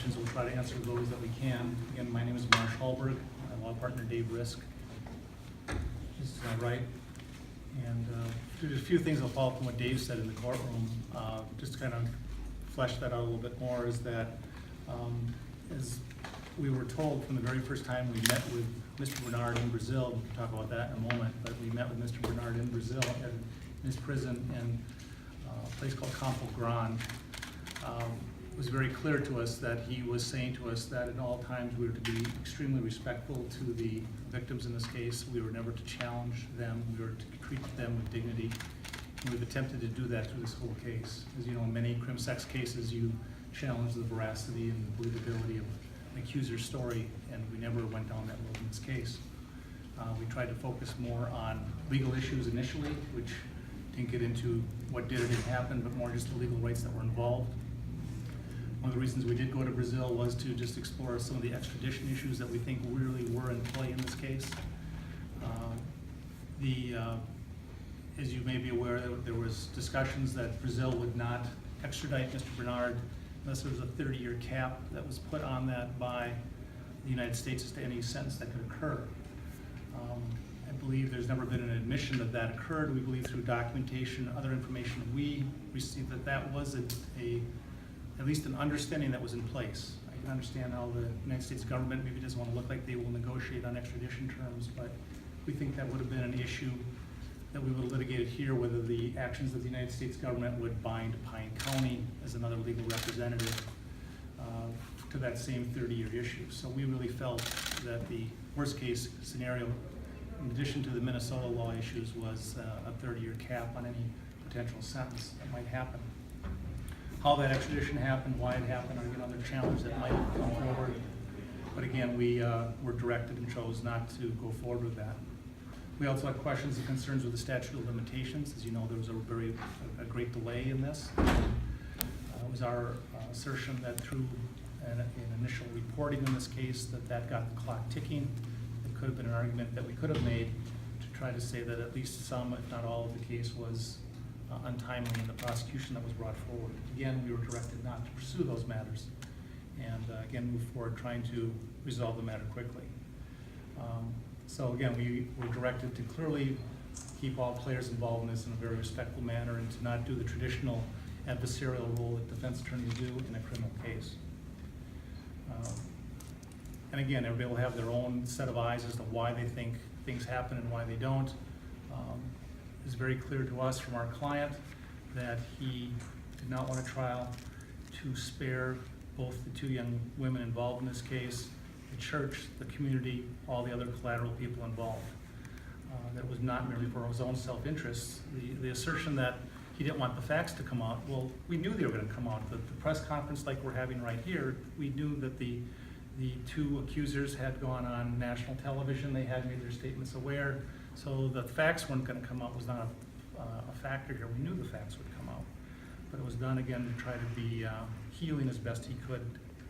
questions. We'll try to answer those that we can. Again, my name is Marsh Halberg. My law partner, Dave Risk. This is my right. And there's a few things I'll follow up from what Dave said in the courtroom. Just to kind of flesh that out a little bit more is that as we were told from the very first time we met with Mr. Barnard in Brazil, we can talk about that in a moment, but we met with Mr. Barnard in Brazil in his prison in a place called Campo Grande. It was very clear to us that he was saying to us that at all times we were to be extremely respectful to the victims in this case. We were never to challenge them. We were to treat them with dignity. And we've attempted to do that through this whole case. As you know, in many crim sex cases, you challenge the veracity and the believability of an accuser's story, and we never went down that road in this case. We tried to focus more on legal issues initially, which didn't get into what did or didn't happen, but more just the legal rights that were involved. One of the reasons we did go to Brazil was to just explore some of the extradition issues that we think really were in play in this case. As you may be aware, there was discussions that Brazil would not extradite Mr. Barnard unless there was a 30-year cap that was put on that by the United States as to any sentence that could occur. I believe there's never been an admission that that occurred. We believe through documentation, other information we received, that that was at least an understanding that was in place. I can understand how the United States government maybe doesn't want to look like they will negotiate on extradition terms, but we think that would have been an issue that we would have litigated here, whether the actions of the United States government would bind Pine County as another legal representative to that same 30-year issue. So we really felt that the worst case scenario, in addition to the Minnesota law issues, was a 30-year cap on any potential sentence that might happen. How that extradition happened, why it happened, are another challenge that might come forward. But again, we were directed and chose not to go forward with that. We also had questions and concerns with the statute of limitations. As you know, there was a great delay in this. It was our assertion that through an initial reporting in this case that got the clock ticking. It could have been an argument that we could have made to try to say that at least some, if not all, of the case was untimely in the prosecution that was brought forward. Again, we were directed not to pursue those matters, and again, move forward trying to resolve the matter quickly. So again, we were directed to clearly keep all players involved in this in a very respectful manner and to not do the traditional adversarial role that defense attorneys do in a criminal case. And again, everybody will have their own set of eyes as to why they think things happen and why they don't. It's very clear to us from our client that he did not want a trial to spare both the two young women involved in this case, the church, the community, all the other collateral people involved. That was not merely for his own self-interest. The assertion that he didn't want the facts to come out, well, we knew they were going to come out. The press conference like we're having right here, we knew that the two accusers had gone on national television. They had made their statements aware. So the facts weren't going to come out was not a factor here. We knew the facts would come out. But it was done again to try to be healing as best he could,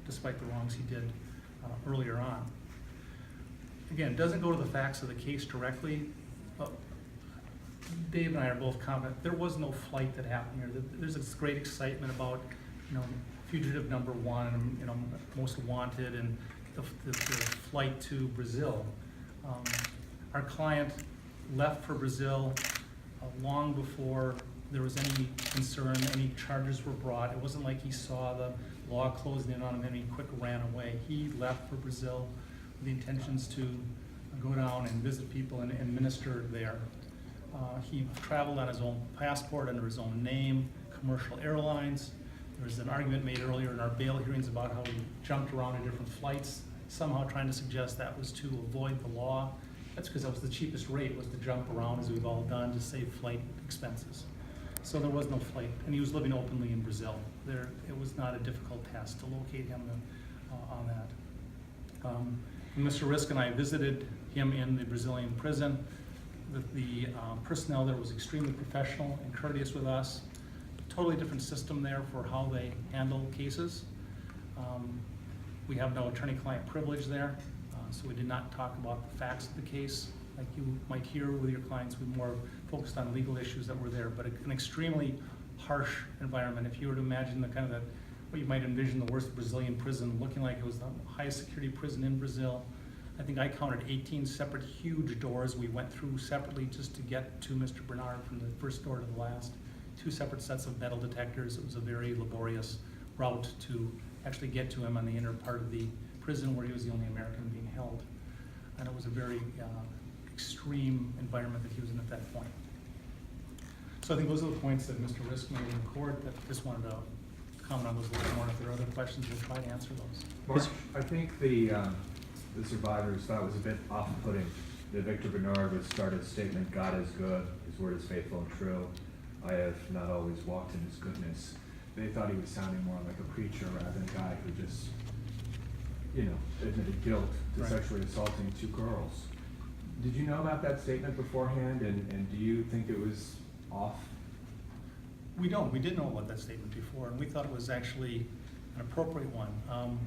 despite the wrongs he did earlier on. Again, it doesn't go to the facts of the case directly, but Dave and I are both confident there was no flight that happened here. There's this great excitement about, fugitive number one, most wanted, and the flight to Brazil. Our client left for Brazil long before there was any concern, any charges were brought. It wasn't like he saw the law closing in on him and he quick ran away. He left for Brazil with the intentions to go down and visit people and minister there. He traveled on his own passport, under his own name, commercial airlines. There was an argument made earlier in our bail hearings about how he jumped around in different flights, somehow trying to suggest that was to avoid the law. That's because that was the cheapest rate, was to jump around, as we've all done, to save flight expenses. So there was no flight, and he was living openly in Brazil. It was not a difficult task to locate him on that. Mr. Risk and I visited him in the Brazilian prison. The personnel there was extremely professional and courteous with us. Totally different system there for how they handle cases. We have no attorney-client privilege there, so we did not talk about the facts of the case like you might hear with your clients. We more focused on legal issues that were there, but an extremely harsh environment. If you were to imagine what you might envision the worst Brazilian prison, looking like it was the highest security prison in Brazil. I think I counted 18 separate huge doors we went through separately just to get to Mr. Barnard, from the first door to the last. 2 separate sets of metal detectors. It was a very laborious route to actually get to him on the inner part of the prison where he was the only American being held. And it was a very extreme environment that he was in at that point. So I think those are the points that Mr. Risk made in court. That just wanted to comment on those a little more. If there are other questions, we'll try to answer those. Marsh, I think the survivors thought it was a bit off-putting that Victor Barnard would start his statement, "God is good, his word is faithful and true. I have not always walked in his goodness." They thought he was sounding more like a preacher rather than a guy who just, admitted guilt to Right. sexually assaulting 2 girls. Did you know about that statement beforehand, and do you think it was off? We don't. We did know about that statement before, and we thought it was actually an appropriate one.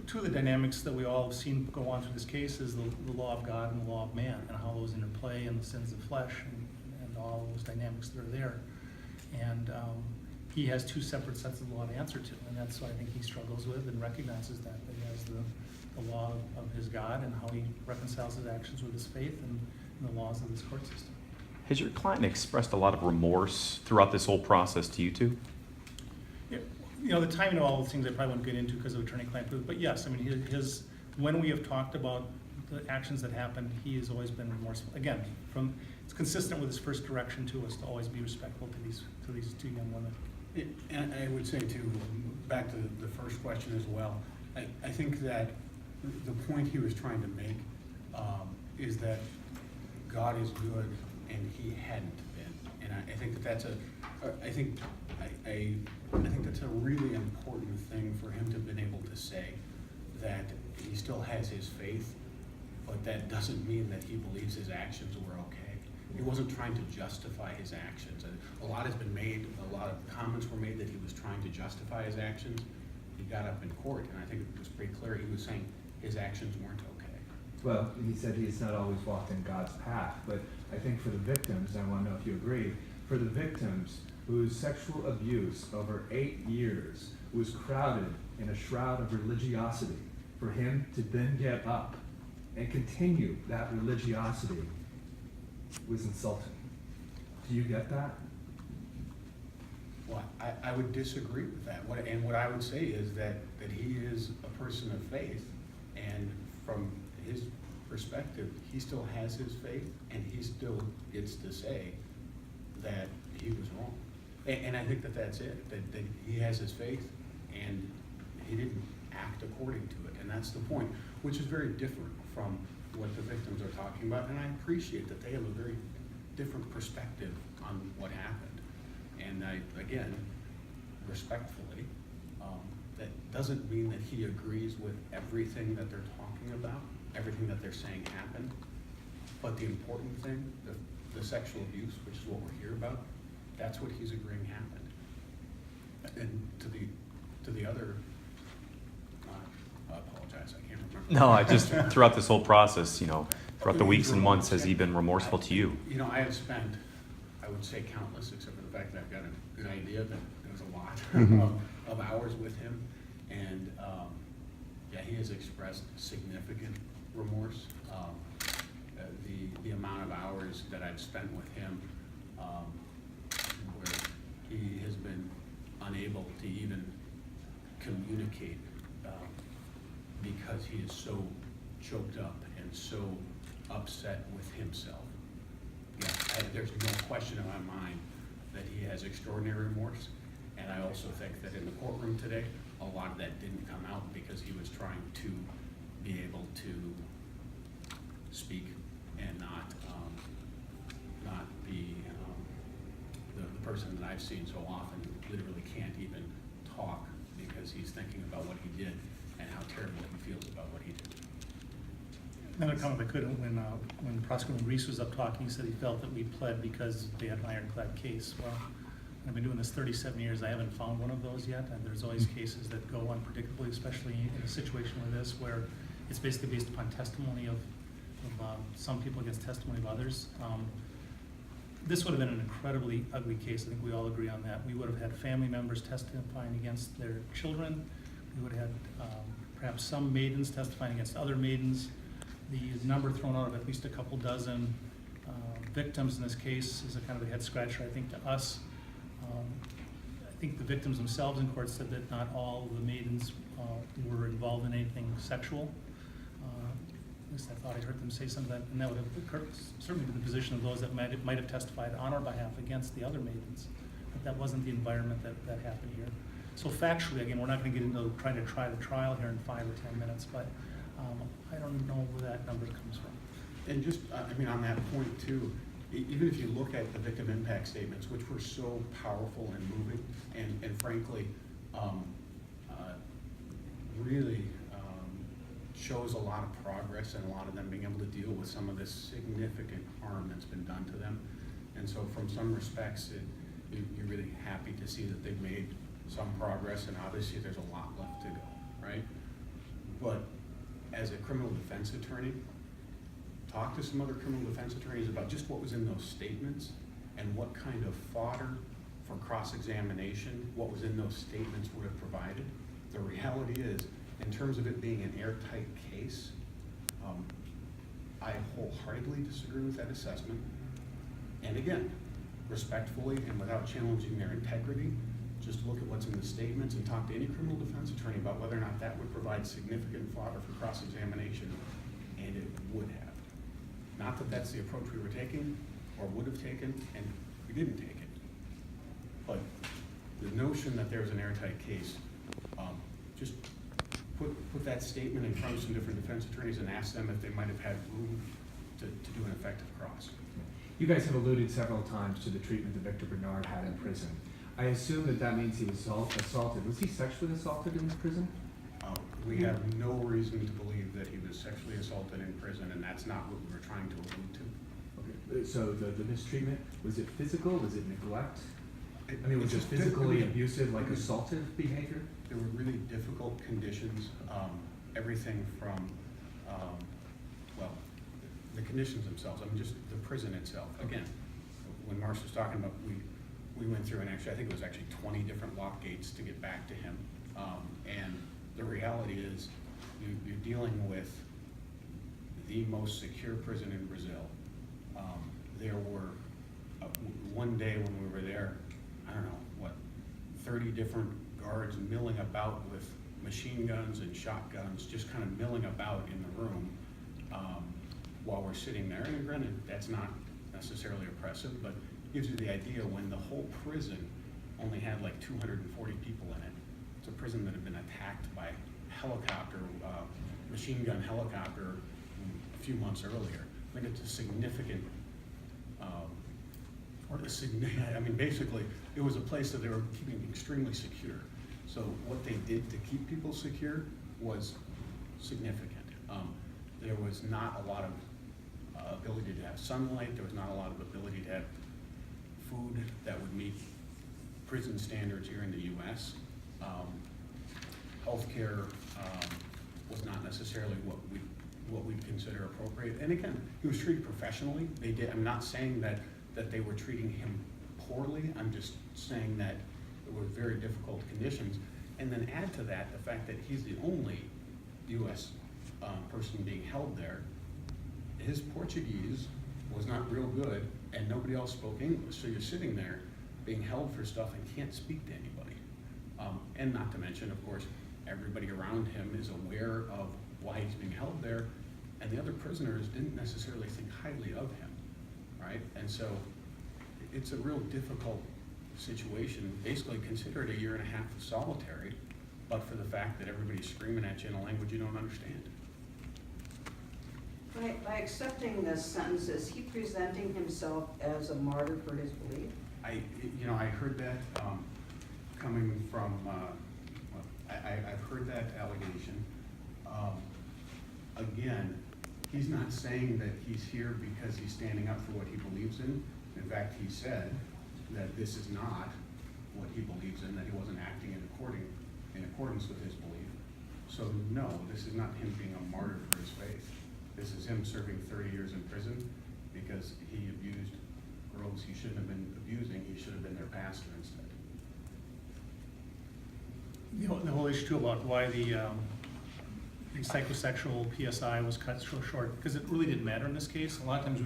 Two of the dynamics that we all have seen go on through this case is the law of God and the law of man, and how those interplay, and the sins of flesh, and all those dynamics that are there. And he has 2 separate sets of law to answer to, and that's what I think he struggles with and recognizes that he has the law of his God and how he reconciles his actions with his faith and the laws of this court system. Has your client expressed a lot of remorse throughout this whole process to you two? Yeah, the timing of all those things I probably won't get into because of attorney-client privilege, but yes, I mean, when we have talked about the actions that happened, he has always been remorseful. Again, it's consistent with his first direction to us to always be respectful to these 2 young women. And I would say too, back to the first question as well, I think that the point he was trying to make is that God is good and he hadn't been. And I think that's a really important thing for him to have been able to say, that he still has his faith, but that doesn't mean that he believes his actions were okay. He wasn't trying to justify his actions. A lot has been made, a lot of comments were made that he was trying to justify his actions. He got up in court, and I think it was pretty clear he was saying his actions weren't okay. Well, he said he's not always walked in God's path, but I think for the victims, I want to know if you agree, for the victims whose sexual abuse over 8 years was crowded in a shroud of religiosity, for him to then get up and continue that religiosity was insulting. Do you get that? Well, I would disagree with that. What I would say is that he is a person of faith, and from his perspective, he still has his faith, and he still gets to say that he was wrong. And I think that that's it, that he has his faith, and he didn't act according to it, and that's the point, which is very different from what the victims are talking about, and I appreciate that they have a very different perspective on what happened. And again, respectfully, that doesn't mean that he agrees with everything that they're talking about, everything that they're saying happened, but the important thing, the sexual abuse, which is what we're here about, that's what he's agreeing happened. And to the other, I apologize, I can't remember. No, I just, throughout this whole process, throughout the weeks and months, has he been remorseful to you? I have spent, I would say countless, except for the fact that I've got a good idea that there's a lot of hours with him. And he has expressed significant remorse. The amount of hours that I've spent with him, where he has been unable to even communicate because he is so choked up and so upset with himself. There's no question in my mind that he has extraordinary remorse, and I also think that in the courtroom today, a lot of that didn't come out because he was trying to be able to speak and not be the person that I've seen so often who literally can't even talk because he's thinking about what he did and how terrible he feels about what he did. Another comment I could, when Prosecutor Reese was up talking, he said he felt that we pled because they had an ironclad case. Well, I've been doing this 37 years. I haven't found one of those yet, and there's always cases that go unpredictably, especially in a situation like this where it's basically based upon testimony of some people against testimony of others. This would have been an incredibly ugly case. I think we all agree on that. We would have had family members testifying against their children. We would have had perhaps some maidens testifying against other maidens. The number thrown out of at least a couple dozen victims in this case is a kind of a head scratcher, I think, to us. I think the victims themselves in court said that not all the maidens were involved in anything sexual. At least I thought I heard them say some of that, and that would have certainly been the position of those that might have testified on our behalf against the other maidens. But that wasn't the environment that happened here. So factually, again, we're not going to get into trying to try the trial here in 5 or 10 minutes, but I don't know where that number comes from. And just, I mean, on that point too, even if you look at the victim impact statements, which were so powerful and moving, and frankly, really shows a lot of progress and a lot of them being able to deal with some of this significant harm that's been done to them. And so from some respects, you're really happy to see that they've made some progress, and obviously there's a lot left to go, right? But as a criminal defense attorney, talk to some other criminal defense attorneys about just what was in those statements and what kind of fodder for cross-examination, what was in those statements would have provided. The reality is, in terms of it being an airtight case, I wholeheartedly disagree with that assessment. And again, respectfully and without challenging their integrity, just look at what's in the statements and talk to any criminal defense attorney about whether or not that would provide significant fodder for cross-examination, and it would have. Not that that's the approach we were taking or would have taken, and we didn't take it. But the notion that there's an airtight case, just put that statement in front of some different defense attorneys and ask them if they might have had room to do an effective cross. You guys have alluded several times to the treatment that Victor Barnard had in prison. I assume that means he was assaulted. Was he sexually assaulted in prison? We have no reason to believe that he was sexually assaulted in prison, and that's not what we were trying to allude to. Okay. So the mistreatment, was it physical? Was it neglect? I mean, was it It's physically abusive, like assaultive behavior? There were really difficult conditions, everything from, well, the conditions themselves, I mean, just the prison itself. Again, when Marsh was talking about, we went through, and actually, I think it was actually 20 different lock gates to get back to him. And the reality is, you're dealing with the most secure prison in Brazil. There were, one day when we were there, I don't know, what, 30 different guards milling about with machine guns and shotguns, just kind of milling about in the room while we're sitting there. And granted, that's not necessarily oppressive, but gives you the idea when the whole prison only had like 240 people in it. It's a prison that had been attacked by helicopter, machine gun helicopter a few months earlier. I mean, it's a significant, I mean, basically, it was a place that they were keeping extremely secure. So what they did to keep people secure was significant. There was not a lot of ability to have sunlight. There was not a lot of ability to have food that would meet prison standards here in the U.S. Healthcare was not necessarily what we'd consider appropriate. And again, he was treated professionally. They did. I'm not saying that they were treating him poorly. I'm just saying that it were very difficult conditions. And then add to that the fact that he's the only U.S. Person being held there. His Portuguese was not real good, and nobody else spoke English. So you're sitting there being held for stuff and can't speak to anybody. And not to mention, of course, everybody around him is aware of why he's being held there, and the other prisoners didn't necessarily think highly of him, right? And so it's a real difficult situation. Basically, consider it a 1.5 years of solitary, but for the fact that everybody's screaming at you in a language you don't understand. By accepting this sentence, is he presenting himself as a martyr for his belief? I heard that coming from, I've heard that allegation. Again, he's not saying that he's here because he's standing up for what he believes in. In fact, he said that this is not what he believes in, that he wasn't acting in accordance with his belief. So no, this is not him being a martyr for his faith. This is him serving 30 years in prison because he abused gross. He shouldn't have been abusing, he should have been their pastor instead. The whole issue too about why the psychosexual PSI was cut so short, because it really didn't matter in this case. A lot of times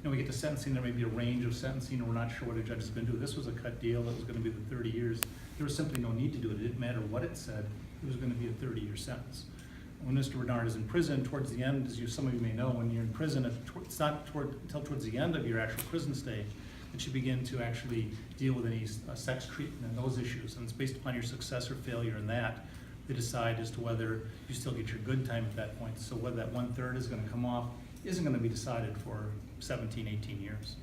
we get to sentencing, there may be a range of sentencing, and we're not sure what a judge is gonna do. This was a cut deal, that was gonna be the 30 years. There was simply no need to do it. It didn't matter what it said, it was gonna be a 30-year sentence. When Mr. Barnard is in prison, towards the end, some of you may know, when you're in prison, it's not until towards the end of your actual prison stay that you begin to actually deal with any sex treatment and those issues. And it's based upon your success or failure in that, they decide as to whether you still get your good time at that point. So whether that 1/3 is gonna come off isn't gonna be decided for 17, 18 years.